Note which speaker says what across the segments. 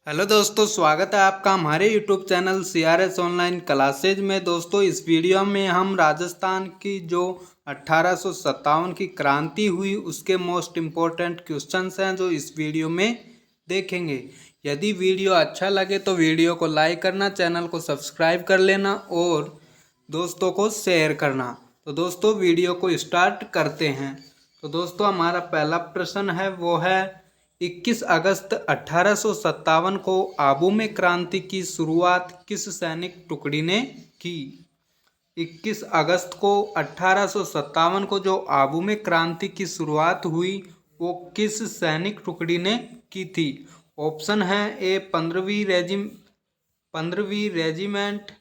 Speaker 1: Hello दोस्तों, स्वागत है आपका हमारे YouTube channel CRS online classes में। दोस्तों, इस वीडियो में हम राजस्थान की जो 1857 की क्रांति हुई उसके मोस्ट इम्पोर्टेंट क्वेश्चंस हैं जो इस वीडियो में देखेंगे। यदि वीडियो अच्छा लगे तो वीडियो को लाइक करना, चैनल को सब्सक्राइब कर लेना और दोस्तों को शेयर करना। तो दोस्तों, वीडियो को स्टार्ट करते हैं। तो दोस्तों, हमारा पहला प्रश्न है वो है 21 अगस्त 1857 को आबू में क्रांति की शुरुआत किस सैनिक टुकड़ी ने की। 21 अगस्त को 1857 को जो आबू में क्रांति की शुरुआत हुई वो किस सैनिक टुकड़ी ने की थी। ऑप्शन है ए 15वीं रेजिमेंट,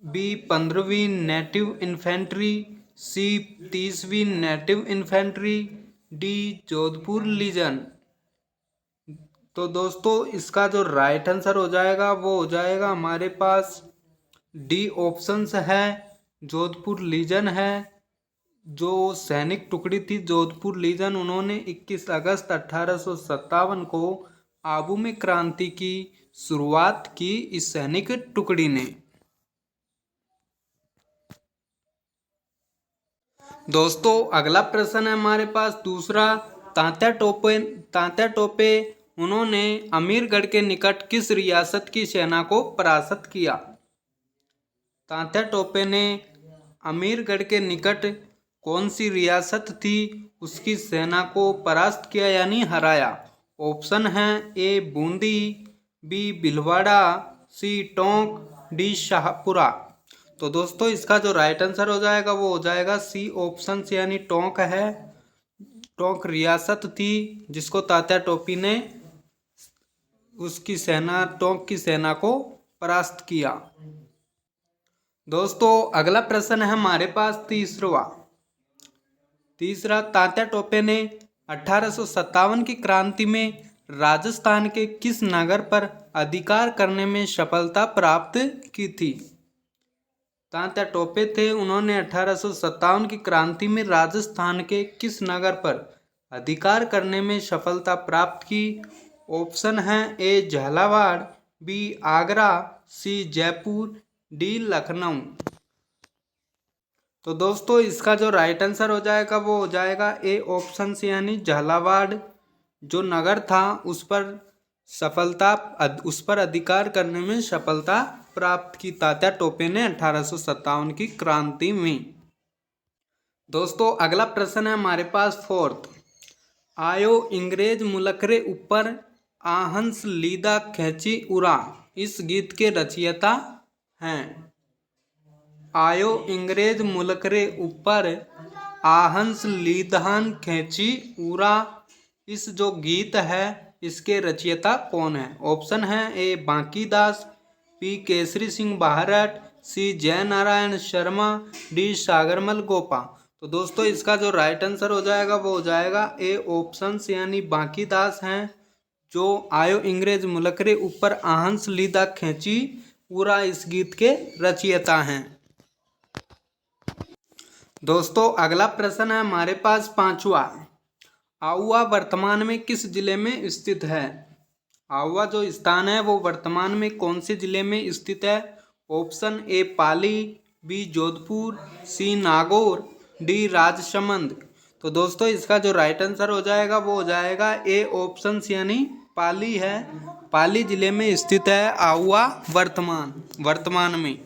Speaker 1: बी 15वीं नेटिव इन्फेंट्री, सी 30वीं native infantry, D Jodhpur legion. तो दोस्तों, इसका जो राइट आंसर हो जाएगा वो हो जाएगा हमारे पास डी ऑप्शंस है, जोधपुर लीजन है। जो सैनिक टुकड़ी थी जोधपुर लीजन, उन्होंने 21 अगस्त 1857 को आबू में क्रांति की शुरुआत की इस सैनिक टुकड़ी ने। दोस्तों, अगला प्रश्न है हमारे पास दूसरा, तात्या टोपे उन्होंने अमीरगढ़ के निकट किस रियासत की सेना को परास्त किया। तात्या टोपे ने अमीरगढ़ के निकट कौन सी रियासत थी उसकी सेना को परास्त किया यानी हराया। ऑप्शन है ए बूंदी, बी भीलवाड़ा, सी टोंक, डी शाहपुरा। तो दोस्तों, इसका जो राइट आंसर हो जाएगा वो हो जाएगा सी ऑप्शन यानी टोंक है। टोंक रियासत थी जिसको तात्या टोपी ने उसकी सेना टोंक की सेना को परास्त किया। दोस्तों, अगला प्रश्न है हमारे पास तीसरा, तात्या टोपे ने 1857 की क्रांति में राजस्थान के किस नगर पर अधिकार करने में सफलता प्राप्त की थी। तात्या टोपे थे, उन्होंने 1857 की क्रांति में राजस्थान के किस नगर पर अधिकार करने में सफलता प्राप्त की। ऑप्शन है ए झालावाड़, बी आगरा, सी जयपुर, डी लखनऊ। तो दोस्तों, इसका जो राइट आंसर हो जाएगा वो हो जाएगा ए ऑप्शन से यानी झालावाड़ जो नगर था उस पर अधिकार करने में सफलता प्राप्त की तात्या टोपे ने 1857 की क्रांति में। दोस्तों, अगला प्रश्न है हमारे पास फोर्थ, आयो इंग्रेज मुल्क रे ऊपर आहंस लीदा खैची उड़ा इस गीत के रचयिता हैं। आयो इंग्रेज मुल्क रे ऊपर आहंस लीदहान खैची उड़ा, इस जो गीत है इसके रचयिता कौन है। ऑप्शन है ए बांकीदास, बी केसरी सिंह बाहरट, सी जय नारायण शर्मा, डी सागरमल गोपा। तो दोस्तों, इसका जो राइट आंसर हो जाएगा वो हो जाएगा ए ऑप्शन यानी बांकीदास हैं जो आयो इंग्रेज मुल्क रे ऊपर आहंस लीदा खैची उड़ा इस गीत के रचयिता हैं। दोस्तों, अगला प्रश्न है हमारे पास पांचवा, आहुआ वर्तमान में किस जिले में स्थित है। आहुआ जो स्थान है वो वर्तमान में कौन से जिले में स्थित है। Option A Pali, B Jodhpur, C Nagaur, D Rajsamand. तो दोस्तों, इसका जो राइट आंसर हो जाएगा वो हो जाएगा ए ऑप्शन यानी पाली है। पाली जिले में स्थित है आहुआ वर्तमान में।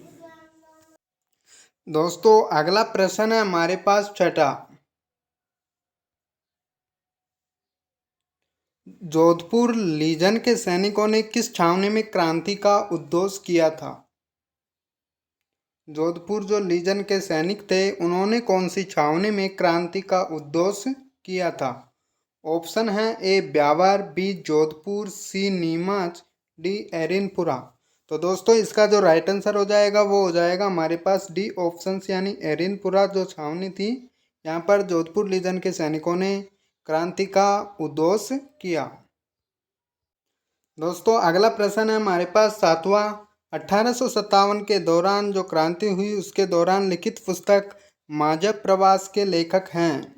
Speaker 1: दोस्तों, अगला प्रश्न है हमारे पास छठा, जोधपुर लीजन के सैनिकों ने किस छावनी में क्रांति का उद्घोष किया था। जोधपुर जो लीजन के सैनिक थे उन्होंने कौन सी छावनी में क्रांति का उद्घोष किया था। ऑप्शन है ए ब्यावर, बी जोधपुर, सी नीमच, डी एरिनपुरा। तो दोस्तों, इसका जो राइट आंसर हो जाएगा वो हो जाएगा हमारे पास डी ऑप्शन यानी एरिनपुरा जो छावनी थी, यहाँ पर जोधपुर लीजन के सैनिकों ने क्रांति का उद्घोष किया। दोस्तों, अगला प्रश्न है हमारे पास सातवां, 1857 के दौरान जो क्रांति हुई उसके दौरान लिखित पुस्तक माजब प्रवास के लेखक हैं।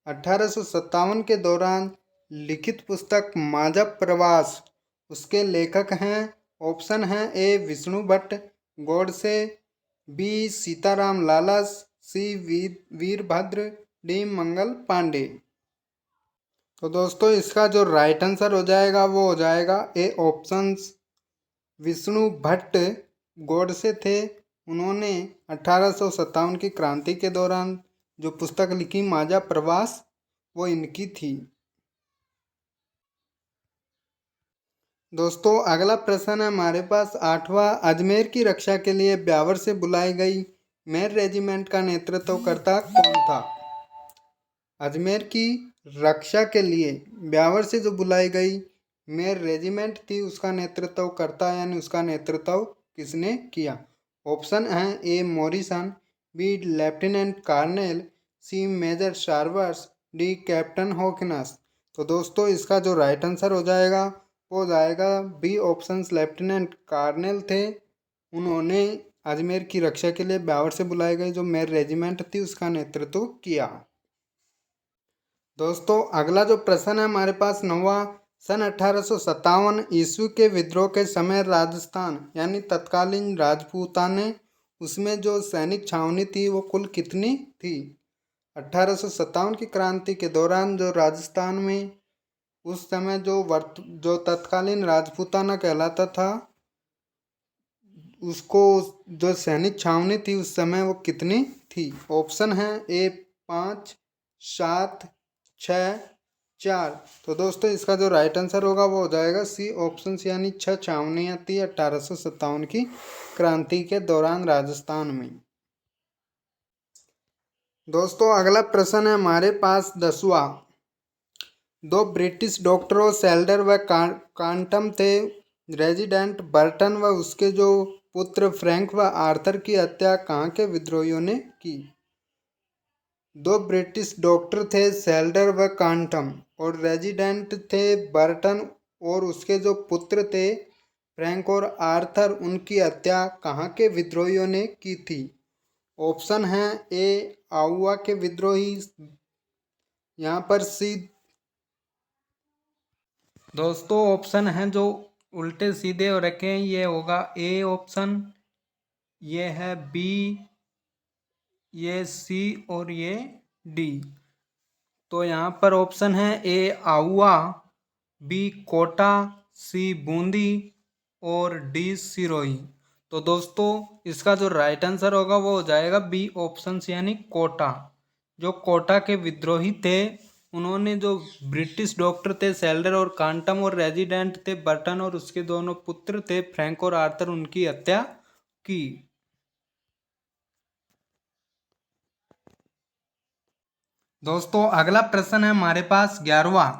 Speaker 1: 1857 के दौरान लिखित पुस्तक माजब प्रवास उसके लेखक हैं। ऑप्शन है ए विष्णु भट्ट, गोडसे, बी सीताराम लाला, सी वीरभद्र, डी मंगल पांडे। तो दोस्तों इसका जो राइट आंसर हो जाएगा वो हो जाएगा ए ऑप्शंस विष्णु भट्ट गोडसे थे। उन्होंने 1857 की क्रांति के दौरान जो पुस्तक लिखी माजा प्रवास, वो इनकी थी। दोस्तों अगला प्रश्न है हमारे पास 8वां। अजमेर की रक्षा के लिए ब्यावर से बुलाई गई मेर रेजिमेंट का नेतृत्व करता कौन था? अजमेर की रक्षा के लिए ब्यावर से जो बुलाई गई मेर रेजिमेंट थी उसका नेतृत्व करता यानी उसका नेतृत्व किसने किया? ऑप्शन है A Morrison, B lieutenant colonel, C major Sharvers, D captain Hawkins. तो दोस्तों इसका जो राइट आंसर हो जाएगा वो हो जाएगा बी ऑप्शंस लेफ्टिनेंट कर्नल थे। उन्होंने अजमेर की रक्षा के लिए ब्यावर से बुलाई गई जो मेर रेजिमेंट थी उसका नेतृत्व किया। दोस्तों अगला जो प्रश्न है हमारे पास 9वां। सन 1857 ईस्वी के विद्रोह के समय राजस्थान यानी तत्कालीन राजपूताने उसमें जो सैनिक छावनी थी वो कुल कितनी थी? 1857 की क्रांति के दौरान जो राजस्थान में उस समय जो तत्कालीन राजपूताना कहलाता था उसको जो सैनिक छावनी थी उस समय वो कितनी थी? ऑप्शन है ए 5, 7, 6, 4। तो दोस्तों इसका जो राइट आंसर होगा वो हो जाएगा सी ऑप्शन यानी 6 छावनियाँ थी 1857 की क्रांति के दौरान राजस्थान में। दोस्तों अगला प्रश्न है हमारे पास 10वां। 2 ब्रिटिश डॉक्टरों सेल्डर व कांटम थे। रेजिडेंट बर्टन व उसके जो पुत्र फ्रैंक व आर्थर की हत्या कहाँ के विद्रोहियों ने की? 2 ब्रिटिश डॉक्टर थे सेल्डर व कांटम और रेजिडेंट थे बर्टन और उसके जो पुत्र थे फ्रैंक और आर्थर, उनकी हत्या कहाँ के विद्रोहियों ने की थी? ऑप्शन है ए आउवा के विद्रोही, यहाँ पर सी। दोस्तों ऑप्शन हैं जो उल्टे सीधे हो रखे हैं, ये होगा ए ऑप्शन, ये है बी, ये सी और ये डी। तो यहाँ पर ऑप्शन है ए आउवा, बी कोटा, सी बूंदी और डी सिरोही। तो दोस्तों इसका जो राइट आंसर होगा वो हो जाएगा बी ऑप्शन यानी कोटा। जो कोटा के विद्रोही थे उन्होंने जो ब्रिटिश डॉक्टर थे सेल्डर और कांटम और रेजिडेंट थे बर्टन और उसके दोनों पुत्र थे फ्रैंक और आर्थर, उनकी हत्या की। दोस्तों अगला प्रश्न है हमारे पास 11वां।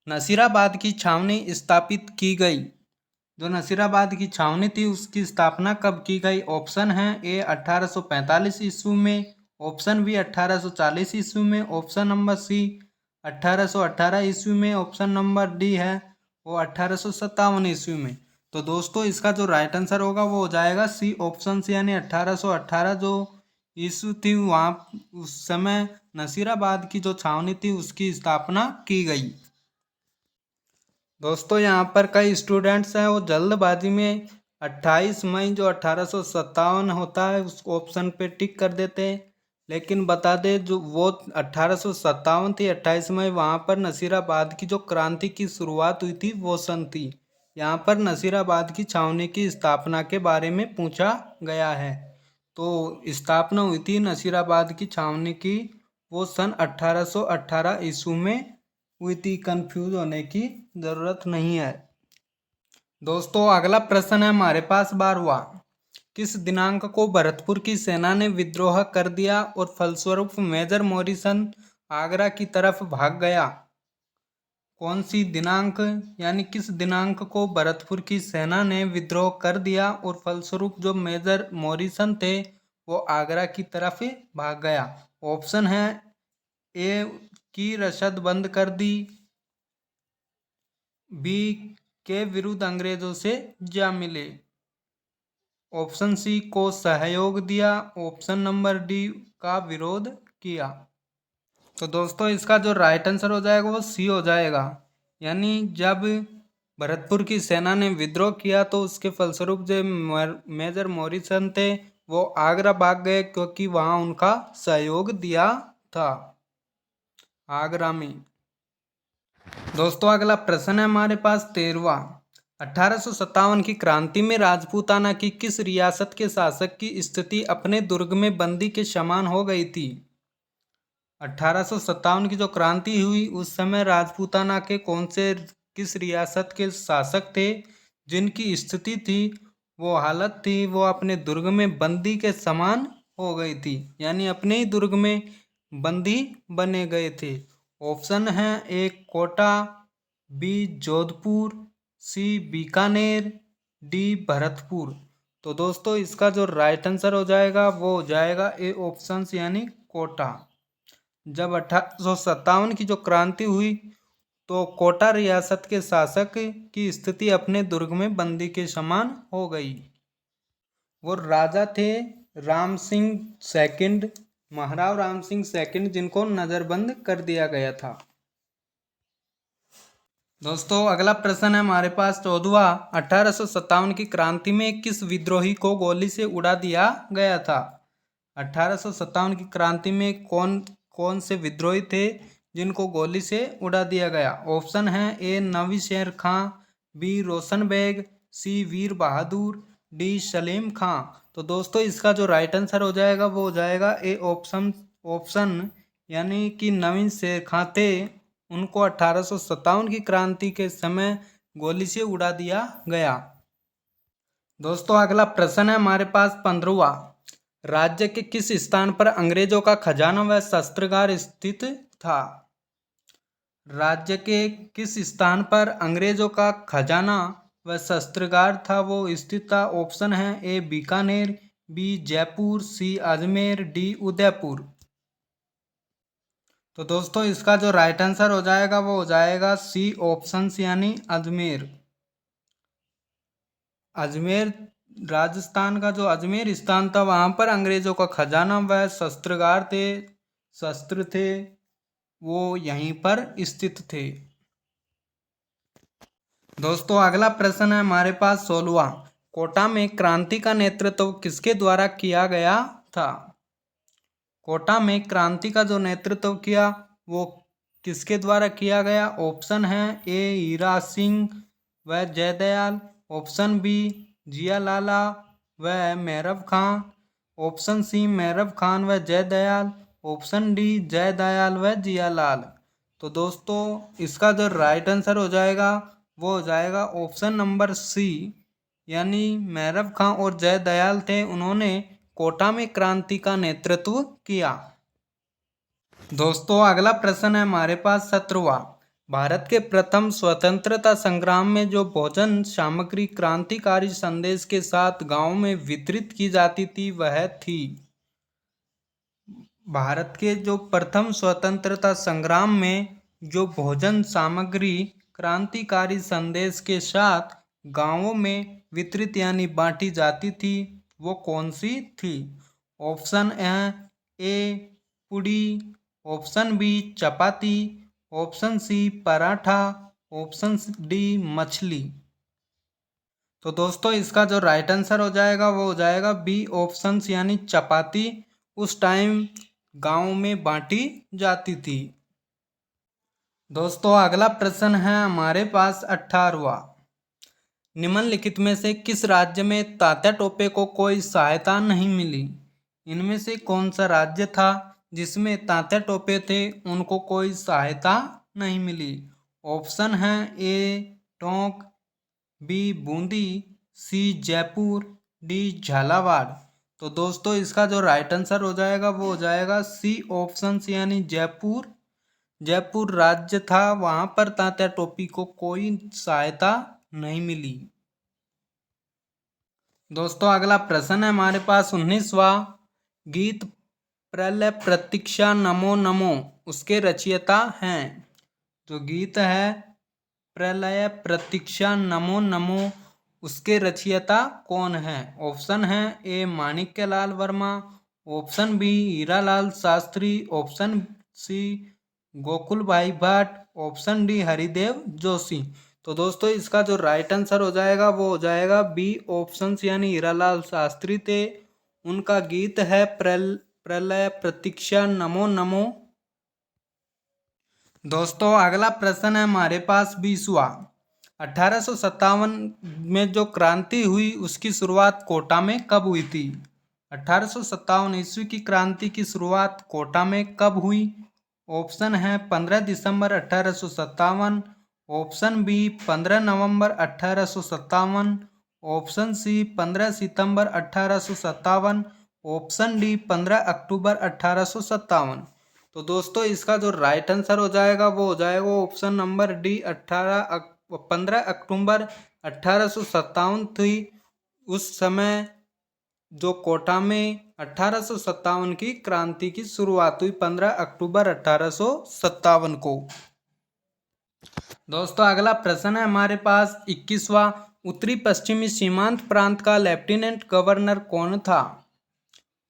Speaker 1: नसीराबाद की छावनी स्थापित की गई। जो नसीराबाद की छावनी थी उसकी स्थापना कब की गई? ऑप्शन है ए 1845 ईस्वी में, ऑप्शन बी 1840 ईस्वी में, ऑप्शन नंबर सी 1818 ईस्वी में, ऑप्शन नंबर डी है वो 1857 ईस्वी में। तो दोस्तों इसका जो राइट आंसर होगा वो हो जाएगा सी ऑप्शन यानी 1818 जो ईस्वी थी वहाँ उस समय नसीराबाद की जो छावनी थी उसकी स्थापना की गई। दोस्तों यहाँ पर कई स्टूडेंट्स हैं वो जल्दबाजी में 28 मई जो 1857 होता है उस ऑप्शन पे टिक कर देते हैं, लेकिन बता दें जो वो 1857 थी 28 मई, वहाँ पर नसीराबाद की जो क्रांति की शुरुआत हुई थी वो सन थी। यहाँ पर नसीराबाद की छावनी की स्थापना के बारे में पूछा गया है। तो स्थापना हुई थी नसीराबाद की छावनी की वो सन 1818 ईस्वी में हुई थी। कंफ्यूज होने की ज़रूरत नहीं है। दोस्तों अगला प्रश्न है हमारे पास 12वां। किस दिनांक को भरतपुर की सेना ने विद्रोह कर दिया और फलस्वरूप मेजर मॉरिसन आगरा की तरफ भाग गया? कौन सी दिनांक यानी किस दिनांक को भरतपुर की सेना ने विद्रोह कर दिया और फलस्वरूप जो मेजर मॉरिसन थे वो आगरा की तरफ भाग गया? ऑप्शन है ए की रसद बंद कर दी, बी के विरुद्ध अंग्रेजों से जा मिले, ऑप्शन सी को सहयोग दिया, ऑप्शन नंबर डी का विरोध किया। तो दोस्तों इसका जो राइट आंसर हो जाएगा वो सी हो जाएगा, यानी जब भरतपुर की सेना ने विद्रोह किया तो उसके फलस्वरूप जो मेजर मॉरिसन थे वो आगरा भाग गए, क्योंकि वहां उनका सहयोग दिया था आगरा में। दोस्तों अगला प्रश्न है हमारे पास 13वां। 1857 की क्रांति में राजपूताना की किस रियासत के शासक की स्थिति अपने दुर्ग में बंदी के समान हो गई थी? 1857 की जो क्रांति हुई उस समय राजपूताना के किस रियासत के शासक थे जिनकी स्थिति थी, वो हालत थी, वो अपने दुर्ग में बंदी के समान हो गई थी, यानी अपने ही दुर्ग में बंदी बने गए थे। ऑप्शन है ए कोटा, बी जोधपुर, सी बीकानेर, डी भरतपुर। तो दोस्तों इसका जो राइट आंसर हो जाएगा वो हो जाएगा ए ऑप्शन यानी कोटा। जब 1857 की जो क्रांति हुई तो कोटा रियासत के शासक की स्थिति अपने दुर्ग में बंदी के समान हो गई। वो राजा थे राम सिंह सेकंड, महाराव राम सिंह सेकंड, जिनको नजरबंद कर दिया गया था। दोस्तों अगला प्रश्न है हमारे पास 14वां। 1857 की क्रांति में किस विद्रोही को गोली से उड़ा दिया गया था? 1857 की क्रांति में कौन कौन से विद्रोही थे जिनको गोली से उड़ा दिया गया? ऑप्शन है ए नवीशेर खां, बी रोशन बेग, सी वीर बहादुर, डी सलीम खां। तो दोस्तों इसका जो राइट आंसर हो जाएगा वो हो जाएगा ए ऑप्शन यानी कि नवीन शेर खां थे, उनको 1857 की क्रांति के समय गोली से उड़ा दिया गया। दोस्तों अगला प्रश्न है हमारे पास 15वां। राज्य के किस स्थान पर अंग्रेजों का खजाना व शस्त्रागार स्थित था? राज्य के किस स्थान पर अंग्रेजों का खजाना व शस्त्रागार था वो स्थित था? ऑप्शन है ए बीकानेर, बी जयपुर, सी अजमेर, डी उदयपुर। तो दोस्तों इसका जो राइट आंसर हो जाएगा वो हो जाएगा सी ऑप्शन यानी अजमेर। अजमेर राजस्थान का जो अजमेर स्थान था वहां पर अंग्रेजों का खजाना व शस्त्र थे वो यहीं पर स्थित थे। दोस्तों अगला प्रश्न है हमारे पास 16वां। कोटा में क्रांति का नेतृत्व किसके द्वारा किया गया था? कोटा में क्रांति का जो नेतृत्व किया वो किसके द्वारा किया गया? ऑप्शन है ए हीरा सिंह व जयदयाल, ऑप्शन बी जियालाला व मेहरब खां, ऑप्शन सी मेहरब खान व जयदयाल, ऑप्शन डी जयदयाल व जियालाल। तो दोस्तों इसका जो राइट आंसर हो जाएगा वो हो जाएगा ऑप्शन नंबर सी, यानी मेहरब खां और जयदयाल थे, उन्होंने कोटा में क्रांति का नेतृत्व किया। दोस्तों अगला प्रश्न है हमारे पास 17वां। भारत के प्रथम स्वतंत्रता संग्राम में जो भोजन सामग्री क्रांतिकारी संदेश के साथ गांव में वितरित की जाती थी वह थी? भारत के जो प्रथम स्वतंत्रता संग्राम में जो भोजन सामग्री क्रांतिकारी संदेश के साथ गांवों में वितरित यानी बांटी जाती थी वो कौन सी थी? Option A puri, option B chapati, option C paratha, option D मछली। तो दोस्तों इसका जो राइट आंसर हो जाएगा वो हो जाएगा बी ऑप्शन यानी चपाती उस टाइम गांव में बांटी जाती थी। दोस्तों अगला प्रश्न है हमारे पास 18वां। निम्नलिखित में से किस राज्य में तात्या टोपे को कोई सहायता नहीं मिली? इनमें से कौन सा राज्य था जिसमें तात्या टोपे थे उनको कोई सहायता नहीं मिली? ऑप्शन है ए टोंक, बी बूंदी, सी जयपुर, डी झालावाड़। तो दोस्तों इसका जो राइट आंसर हो जाएगा वो हो जाएगा सी ऑप्शन यानी जयपुर। जयपुर राज्य था वहां पर तात्या टोपी को कोई सहायता नहीं मिली। दोस्तों अगला प्रश्न है हमारे पास 19वां। गीत प्रलय प्रतीक्षा नमो नमो उसके रचयिता हैं? जो गीत है प्रलय प्रतीक्षा नमो नमो उसके रचयिता कौन है? ऑप्शन है A Manikyalal Verma, option B Hiralal Shastri, option C Gokul Bhai Bhatt, option D Haridev Joshi. तो दोस्तों इसका जो राइट आंसर हो जाएगा वो हो जाएगा बी ऑप्शन, यानी हीरालाल शास्त्री थे। उनका गीत है प्रलय प्रतीक्षा नमो नमो। दोस्तों अगला प्रश्न है हमारे पास 20वां। 1857 में जो क्रांति हुई उसकी शुरुआत कोटा में कब हुई थी? 1857 ईस्वी की क्रांति की शुरुआत कोटा में कब हुई? ऑप्शन है 15 दिसंबर 1857, ऑप्शन बी 15 नवंबर 1857, ऑप्शन सी 15 सितंबर 1857, ऑप्शन डी 15 अक्टूबर 1857। तो दोस्तों इसका जो राइट आंसर हो जाएगा वो हो जाएगा ऑप्शन नंबर डी 15 अक्टूबर 1857 थी। उस समय जो कोटा में 1857 की क्रांति की शुरुआत हुई 15 अक्टूबर 1857 को। दोस्तों अगला प्रश्न है हमारे पास 21वां। उत्तरी पश्चिमी सीमांत प्रांत का लेफ्टिनेंट गवर्नर कौन था?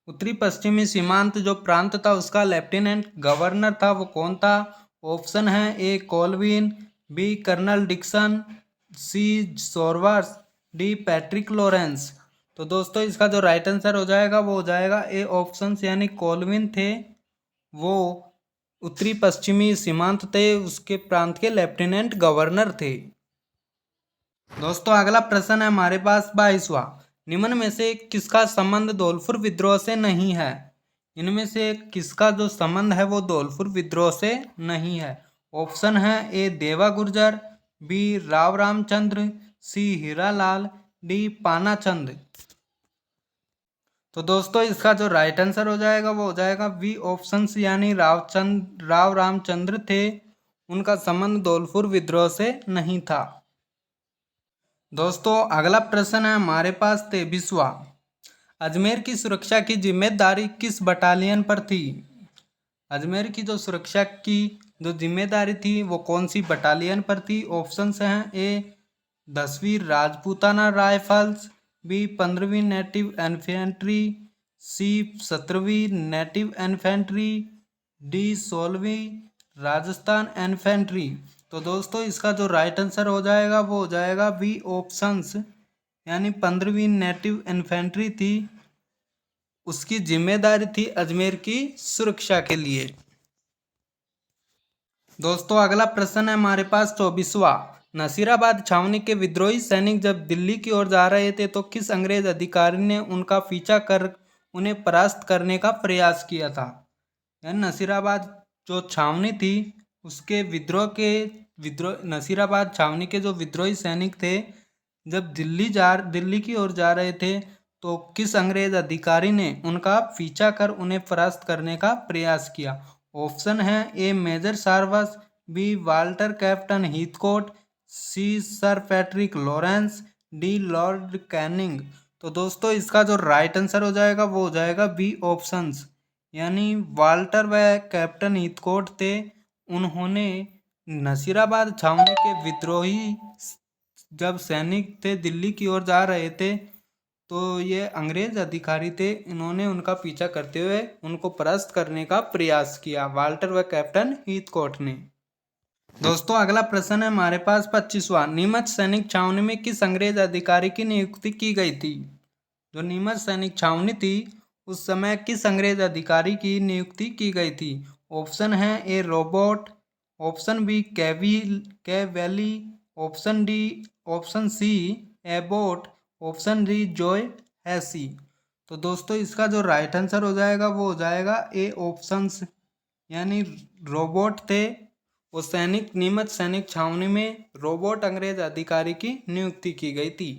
Speaker 1: उत्तरी पश्चिमी सीमांत जो प्रांत था उसका लेफ्टिनेंट गवर्नर था वो कौन था? ऑप्शन है ए कोलविन, बी कर्नल डिक्सन, सी सोरवर्स, डी पैट्रिक लॉरेंस। तो दोस्तों इसका जो राइट आंसर हो जाएगा वो हो जाएगा ए ऑप्शन, यानी कोलविन थे। वो उत्तरी पश्चिमी सीमांत थे, उसके प्रांत के लेफ्टिनेंट गवर्नर थे। दोस्तों अगला प्रश्न है हमारे पास 22वां। निम्न में से किसका संबंध धौलपुर विद्रोह से नहीं है? इनमें से किसका जो संबंध है वो धौलपुर विद्रोह से नहीं है? ऑप्शन है ए देवा गुर्जर, बी राव रामचंद्र, सी हीरालाल, डी पानाचंद। तो दोस्तों इसका जो राइट आंसर हो जाएगा वो हो जाएगा बी ऑप्शन, यानी राव रामचंद्र थे। उनका संबंध धौलपुर विद्रोह से नहीं था। दोस्तों अगला प्रश्न है हमारे पास 23वां। अजमेर की सुरक्षा की जिम्मेदारी किस बटालियन पर थी? अजमेर की जो सुरक्षा की जो जिम्मेदारी थी वो कौन सी बटालियन पर थी? ऑप्शंस हैं ए 10वीं राजपूताना राइफल्स, बी 15वीं नेटिव इन्फेंट्री, सी 17वीं नेटिव इन्फेंट्री, डी 16वीं राजस्थान इन्फेंट्री। तो दोस्तों इसका जो राइट आंसर हो जाएगा वो हो जाएगा बी ऑप्शंस, यानी 15वीं नेटिव इन्फेंट्री थी। उसकी जिम्मेदारी थी अजमेर की सुरक्षा के लिए। दोस्तों अगला प्रश्न है हमारे पास 24वां। नसीराबाद छावनी के विद्रोही सैनिक जब दिल्ली की ओर जा रहे थे तो किस अंग्रेज अधिकारी ने उनका पीछा कर उन्हें परास्त करने का प्रयास किया था? यानी नसीराबाद जो छावनी थी उसके विद्रोह नसीराबाद छावनी के जो विद्रोही सैनिक थे जब दिल्ली की ओर जा रहे थे तो किस अंग्रेज अधिकारी ने उनका पीछा कर उन्हें परास्त करने का प्रयास किया? ऑप्शन है A major Sarvas, B Walter captain Heathcote, C sir Patrick Lawrence, D lord Canning. तो दोस्तों इसका जो राइट आंसर हो जाएगा वो हो जाएगा बी ऑप्शंस, यानी वाल्टर व कैप्टन हीथकोट थे। उन्होंने नसीराबाद छावनी के विद्रोही जब सैनिक थे दिल्ली की ओर जा रहे थे तो ये अंग्रेज अधिकारी थे, इन्होंने उनका पीछा करते हुए उनको परास्त करने का प्रयास किया, वाल्टर व कैप्टन हीथकोट ने। दोस्तों अगला प्रश्न है हमारे पास 25वां। नीमच सैनिक छावनी में किस अंग्रेज अधिकारी की नियुक्ति की गई थी? जो नीमच सैनिक छावनी थी उस समय किस अंग्रेज अधिकारी की नियुक्ति की गई थी? ऑप्शन है A robot, option B Cavelli, option C Abbott, option D Joy Hussey. तो दोस्तों इसका जो राइट आंसर हो जाएगा वो हो जाएगा ए ऑप्शंस, यानी रोबोट थे। वो नीमच सैनिक छावनी में रोबोट अंग्रेज अधिकारी की नियुक्ति की गई थी।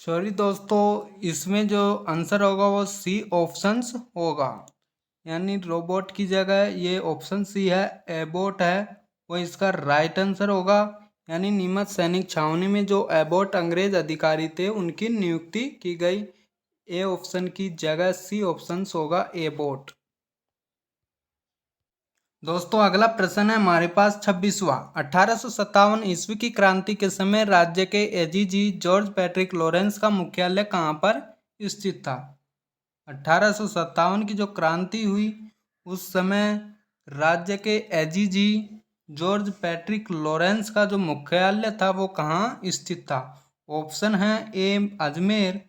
Speaker 1: सॉरी दोस्तों, इसमें जो आंसर होगा वो सी ऑप्शंस होगा, यानी रोबोट की जगह ये ऑप्शन सी है, एबोट है, वो इसका राइट आंसर होगा। यानी नीमच सैनिक छावनी में जो एबोट अंग्रेज अधिकारी थे उनकी नियुक्ति की गई। ए ऑप्शन की जगह सी ऑप्शन होगा, एबोट। दोस्तों अगला प्रश्न है हमारे पास 26वां। 1857 ईस्वी की क्रांति के समय राज्य के एजीजी जॉर्ज पैट्रिक लॉरेंस का मुख्यालय कहाँ पर स्थित था? 1857 की जो क्रांति हुई उस समय राज्य के एजीजी जॉर्ज पैट्रिक लॉरेंस का जो मुख्यालय था वो कहाँ स्थित था? ऑप्शन है ए अजमेर,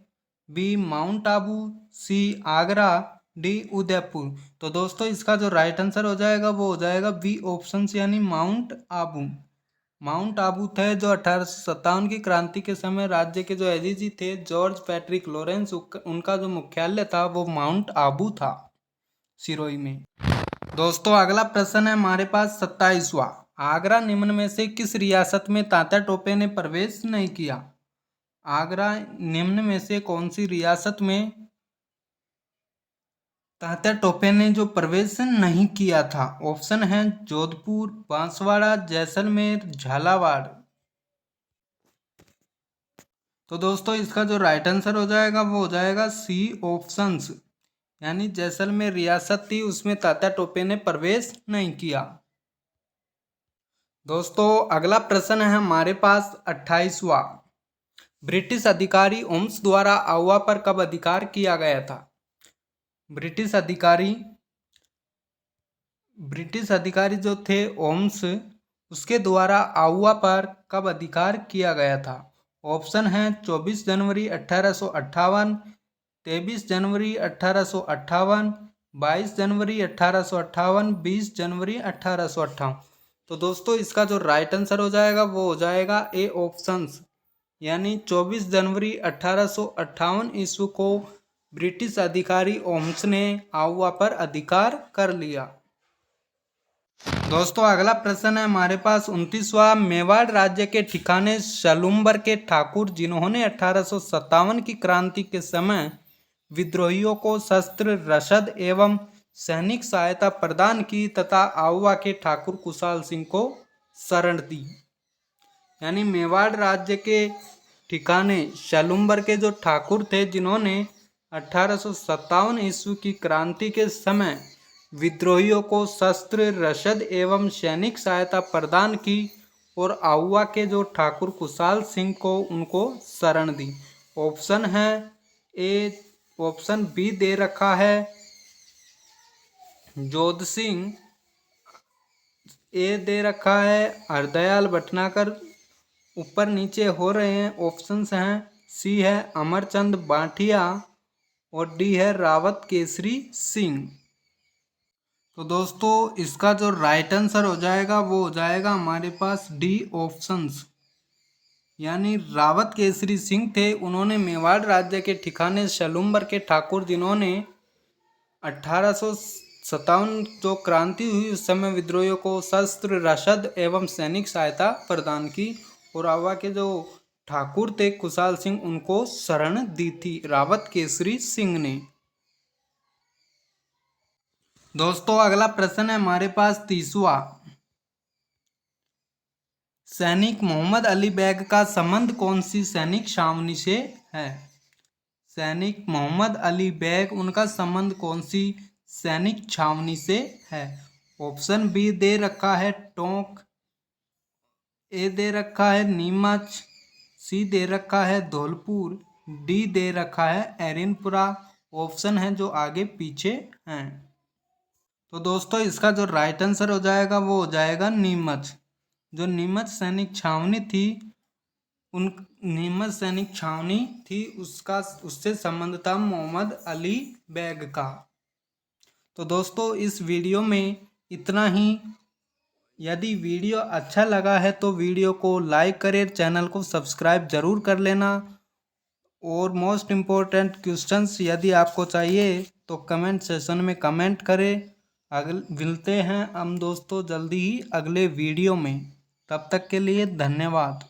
Speaker 1: बी माउंट आबू, सी आगरा, डी उदयपुर। तो दोस्तों इसका जो राइट आंसर हो जाएगा वो हो जाएगा बी ऑप्शन यानी माउंट आबू। माउंट आबू थे जो 1857 की क्रांति के समय राज्य के जो एडीजी थे जॉर्ज पैट्रिक लॉरेंस, उनका जो मुख्यालय था वो माउंट आबू था, सिरोही में। दोस्तों अगला प्रश्न है हमारे पास 27वां। आगरा निम्न में से किस रियासत में तात्या टोपे ने प्रवेश नहीं किया? आगरा निम्न में से कौन सी रियासत में तात्या टोपे ने जो प्रवेश नहीं किया था? ऑप्शन है जोधपुर, बांसवाड़ा, जैसलमेर, झालावाड़। तो दोस्तों इसका जो राइट आंसर हो जाएगा वो हो जाएगा सी ऑप्शंस, यानी जैसलमेर रियासत थी उसमें तात्या टोपे ने प्रवेश नहीं किया। दोस्तों अगला प्रश्न है हमारे पास 28वां। ब्रिटिश अधिकारी ओम्स द्वारा आउवा पर कब अधिकार किया गया था? ब्रिटिश अधिकारी जो थे ओम्स, उसके द्वारा आउवा पर कब अधिकार किया गया था? ऑप्शन है 24 जनवरी 1858, 23 जनवरी 1858, 22 जनवरी 1858, 20 जनवरी 1858। तो दोस्तों इसका जो राइट आंसर हो जाएगा वो हो जाएगा ए ऑप्शंस, यानी 24 जनवरी 1858 ईस्वी को ब्रिटिश अधिकारी ओम्स ने आउवा पर अधिकार कर लिया। दोस्तों अगला प्रश्न है हमारे पास 29वां। मेवाड़ राज्य के ठिकाने सलूम्बर के ठाकुर जिन्होंने 1857 की क्रांति के समय विद्रोहियों को शस्त्र, रसद एवं सैनिक सहायता प्रदान की तथा आउवा के ठाकुर कुशाल सिंह को शरण दी। यानी मेवाड़ राज्य के ठिकाने सलूम्बर के जो ठाकुर थे जिन्होंने 1857 ईस्वी की क्रांति के समय विद्रोहियों को शस्त्र, रसद एवं सैनिक सहायता प्रदान की और आउवा के जो ठाकुर कुशाल सिंह को उनको शरण दी। ऑप्शन है ए, ऑप्शन बी दे रखा है जोध सिंह, ए दे रखा है हरदयाल भटनागर, ऊपर नीचे हो रहे हैं। ऑप्शंस हैं सी है अमरचंद बांटिया और डी है रावत केसरी सिंह। तो दोस्तों इसका जो राइट आंसर हो जाएगा वो हो जाएगा हमारे पास डी ऑप्शंस, यानी रावत केसरी सिंह थे। उन्होंने मेवाड़ राज्य के ठिकाने सलूम्बर के ठाकुर जिन्होंने 1857 जो क्रांति हुई उस समय विद्रोहियों को शस्त्र, रसद एवं सैनिक सहायता प्रदान की और आवा के जो ठाकुर थे कुशाल सिंह उनको शरण दी थी रावत केसरी सिंह ने। दोस्तों अगला प्रश्न है हमारे पास 30वां। सैनिक मोहम्मद अली बेग का संबंध कौन सी सैनिक छावनी से है? सैनिक मोहम्मद अली बेग उनका संबंध कौन सी सैनिक छावनी से है? ऑप्शन बी दे रखा है टोंक, ए दे रखा है नीमच, सी दे रखा है धौलपुर, डी दे रखा है एरिनपुरा। ऑप्शन है जो आगे पीछे हैं। तो दोस्तों इसका जो राइट आंसर हो जाएगा वो हो जाएगा नीमच। जो नीमच सैनिक छावनी थी नीमच सैनिक छावनी थी उससे संबंध था मोहम्मद अली बेग का। तो दोस्तों इस वीडियो में इतना ही। यदि वीडियो अच्छा लगा है तो वीडियो को लाइक करें, चैनल को सब्सक्राइब जरूर कर लेना और मोस्ट इम्पोर्टेंट क्वेश्चंस यदि आपको चाहिए तो कमेंट सेशन में कमेंट करें। मिलते हैं हम दोस्तों जल्दी ही अगले वीडियो में, तब तक के लिए धन्यवाद।